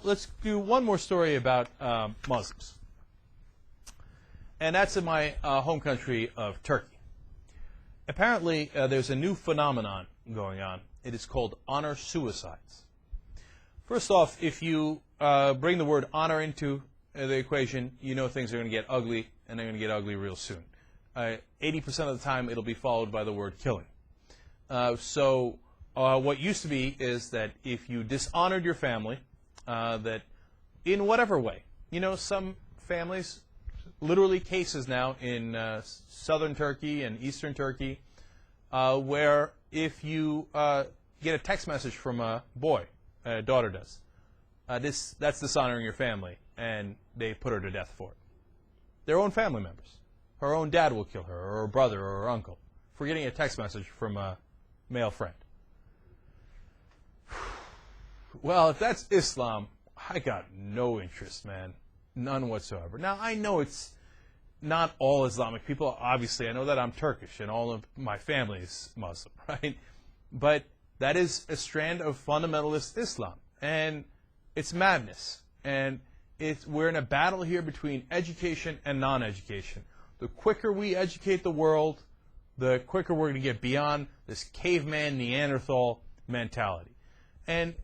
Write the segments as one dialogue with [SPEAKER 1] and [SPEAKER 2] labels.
[SPEAKER 1] let's do one more story about Muslims. And that's in my home country of Turkey. Apparently, there's a new phenomenon going on. It is called honor suicides. First off, if you bring the word honor into the equation, you know things are going to get ugly, and they're going to get ugly real soon. 80% of the time, it'll be followed by the word killing. So what used to be is that if you dishonored your family, that in whatever way, you know, some families, literally cases now in southern Turkey and eastern Turkey, where if you get a text message from a boy, a daughter does, that's dishonoring your family, and they put her to death for it. Their own family members. Her own dad will kill her, or her brother, or her uncle, for getting a text message from a male friend. Well, if that's Islam, I got no interest, man. None whatsoever. Now, I know it's not all Islamic people. Obviously, I know that I'm Turkish, and all of my family is Muslim, right? But that is a strand of fundamentalist Islam, and it's madness. And we're in a battle here between education and non-education. The quicker we educate the world, the quicker we're going to get beyond this caveman Neanderthal mentality. And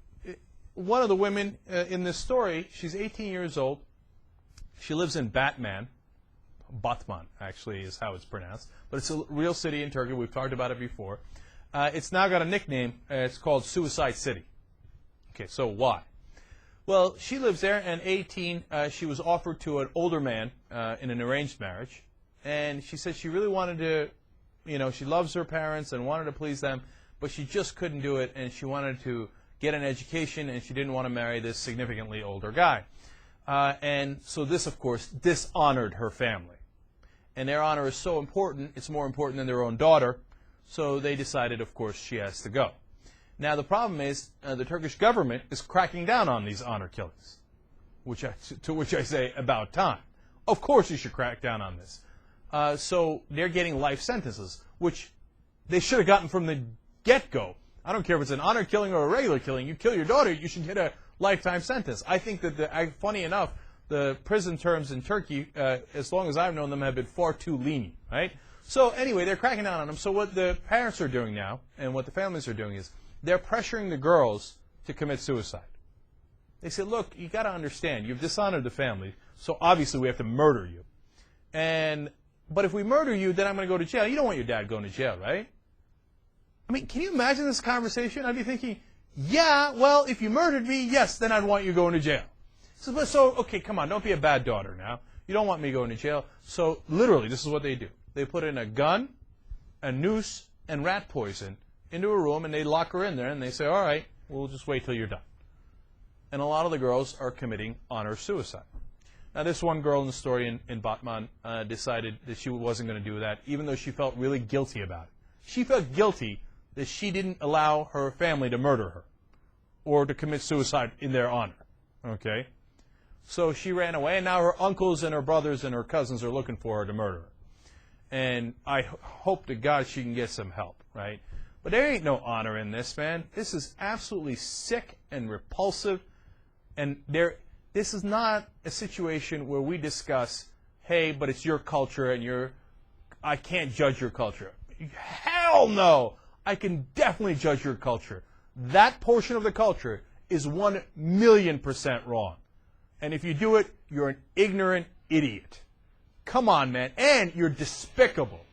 [SPEAKER 1] one of the women in this story, she's 18 years old. She lives in Batman. Batman, actually, is how it's pronounced. But it's a real city in Turkey. We've talked about it before. It's now got a nickname. It's called Suicide City. Okay, so why? Well, she lives there, and 18, she was offered to an older man in an arranged marriage. And she said she really wanted to, you know, she loves her parents and wanted to please them, but she just couldn't do it, and she wanted to get an education, and she didn't want to marry this significantly older guy. And so this, of course, dishonored her family. And their honor is so important, it's more important than their own daughter, so they decided, of course, she has to go. Now, the problem is the Turkish government is cracking down on these honor killings, to which I say, about time. Of course you should crack down on this. So they're getting life sentences, which they should have gotten from the get-go. I don't care if it's an honor killing or a regular killing. You kill your daughter, you should get a lifetime sentence. I think that, funny enough, the prison terms in Turkey, as long as I've known them, have been far too lenient, right? So anyway, they're cracking down on them. So what the parents are doing now, and what the families are doing is, they're pressuring the girls to commit suicide. They said, look, you got to understand, you've dishonored the family, so obviously we have to murder you. But if we murder you, then I'm going to go to jail. You don't want your dad going to jail, right? I mean, can you imagine this conversation? I'd be thinking, yeah, well, if you murdered me, yes, then I'd want you going to jail. So, okay, come on, don't be a bad daughter now. You don't want me going to jail. So, literally, this is what they do. They put in a gun, a noose, and rat poison into a room, and they lock her in there, and they say, all right, we'll just wait till you're done. And a lot of the girls are committing honor suicide. Now, this one girl in the story in Batman decided that she wasn't going to do that, even though she felt really guilty about it. She felt guilty that she didn't allow her family to murder her or to commit suicide in their honor. Okay? So she ran away, and now her uncles and her brothers and her cousins are looking for her to murder her. And I hope to God she can get some help, right? But there ain't no honor in this, man. This is absolutely sick and repulsive. And this is not a situation where we discuss, hey, but it's your culture and I can't judge your culture. Hell no! I can definitely judge your culture. That portion of the culture is 1,000,000% wrong. And if you do it, you're an ignorant idiot. Come on, man. And you're despicable.